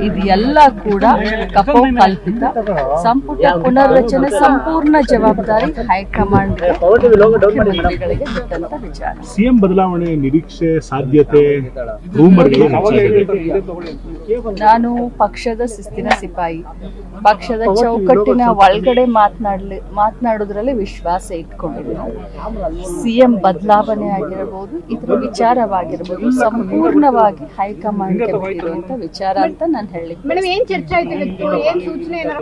ಇದೆಲ್ಲ ಕೂಡ ಕಪೋಕಲ್ಪಿತ. ಸಂಪುಟ ಪುನರ್ರಚನೆ ಸಂಪೂರ್ಣ ಜವಾಬ್ದಾರಿ ಹೈಕಮಾಂಡ್ ಮುಖ್ಯಮಂತ್ರಿಗಳಿಗೆ ಬಿಟ್ಟಂತ ವಿಚಾರ. ಸಿಎಂ ಬದಲಾವಣೆ ನಿರೀಕ್ಷೆ ಸಾಧ್ಯತೆ ನಾನು ಪಕ್ಷದ ಶಿಸ್ತಿನ ಸಿಪಾಯಿ, ಪಕ್ಷದ ಚೌಕಟ್ಟಿನ ಒಳಗಡೆ ಮಾತನಾಡೋದ್ರಲ್ಲಿ ವಿಶ್ವಾಸ ಇಟ್ಕೊಂಡಿದ್ದೀನಿ. ಸಿಎಂ ಬದಲಾವಣೆ ಆಗಿರಬಹುದು, ಇದರ ವಿಚಾರವಾಗಿರ್ಬೋದು, ಸಂಪೂರ್ಣವಾಗಿ ಹೈಕಮಾಂಡ್ಗೆ ಬಿಟ್ಟಿರುವಂತ ವಿಚಾರ ಅಂತ ನಾನು ಹೇಳಿ.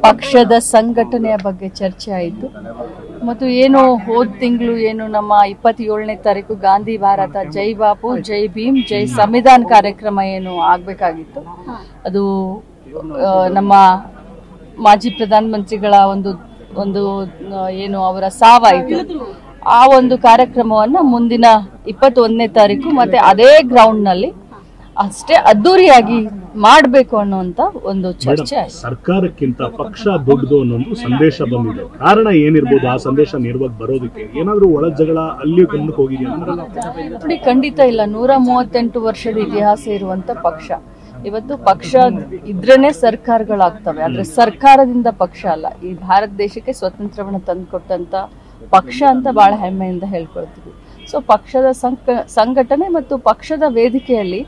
ಪಕ್ಷದ ಸಂಘಟನೆಯ ಬಗ್ಗೆ ಚರ್ಚೆ ಆಯಿತು ಮತ್ತು ಏನು ಹೋದ ತಿಂಗಳು ಏನು ನಮ್ಮ 27ನೇ ತಾರೀಕು ಗಾಂಧಿ ಭಾರತ ಜೈ ಬಾಪು ಜೈ ಭೀಮ್ ಜೈ ಸಂವಿಧಾನ ಕಾರ್ಯಕ್ರಮ ಏನು ಆಗ್ಬೇಕಾಗಿತ್ತು, ಅದು ನಮ್ಮ ಮಾಜಿ ಪ್ರಧಾನಮಂತ್ರಿಗಳ ಒಂದು ಏನು ಅವರ ಸಾವಾಯಿತು. ಆ ಒಂದು ಕಾರ್ಯಕ್ರಮವನ್ನ ಮುಂದಿನ 21ನೇ ತಾರೀಕು ಮತ್ತೆ ಅದೇ ಗ್ರೌಂಡ್ ನಲ್ಲಿ ಅಷ್ಟೇ ಅದ್ದೂರಿಯಾಗಿ ಮಾಡಬೇಕು ಅನ್ನುವಂತ ಒಂದು ಚರ್ಚೆ. ಸರ್ಕಾರಕ್ಕಿಂತ ಪಕ್ಷ ದೊಡ್ಡದು ಅನ್ನೋ ಸಂದೇಶ ಬಂದಿದೆ. ಕಾರಣ ಏನಿರ್ಬೋದು ಆ ಸಂದೇಶ ನೇರವಾಗಿ ಬರೋದಕ್ಕೆ? ಏನಾದ್ರೂ ಒಳ ಜಗಳ ಅಲ್ಲಿ ಗಮನಕ್ಕೆ ಹೋಗಿದೆಯಾ? ನೋಡಿ, ಖಂಡಿತ ಇಲ್ಲ. 138 ವರ್ಷದ ಇತಿಹಾಸ ಇರುವಂತ ಪಕ್ಷ. ಇವತ್ತು ಪಕ್ಷ ಇದ್ರೇನೆ ಸರ್ಕಾರಗಳಾಗ್ತವೆ, ಆದ್ರೆ ಸರ್ಕಾರದಿಂದ ಪಕ್ಷ ಅಲ್ಲ. ಈ ಭಾರತ ದೇಶಕ್ಕೆ ಸ್ವಾತಂತ್ರ್ಯವನ್ನು ತಂದುಕೊಟ್ಟಂತ ಪಕ್ಷ ಅಂತ ಬಹಳ ಹೆಮ್ಮೆಯಿಂದ ಹೇಳ್ಕೊಳ್ತೀವಿ. ಸೊ ಪಕ್ಷದ ಸಂಘಟನೆ ಮತ್ತು ಪಕ್ಷದ ವೇದಿಕೆಯಲ್ಲಿ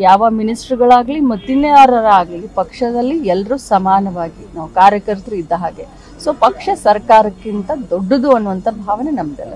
ಯಾವ ಮಿನಿಸ್ಟರ್ಗಳಾಗ್ಲಿ ಮತ್ತಿನ್ಯಾರಾಗಲಿ ಪಕ್ಷದಲ್ಲಿ ಎಲ್ಲರೂ ಸಮಾನವಾಗಿ ನಾವು ಕಾರ್ಯಕರ್ತರು ಇದ್ದ ಹಾಗೆ. ಸೊ ಪಕ್ಷ ಸರ್ಕಾರಕ್ಕಿಂತ ದೊಡ್ಡದು ಅನ್ನುವಂಥ ಭಾವನೆ ನಮ್ದೆಲ್ಲ.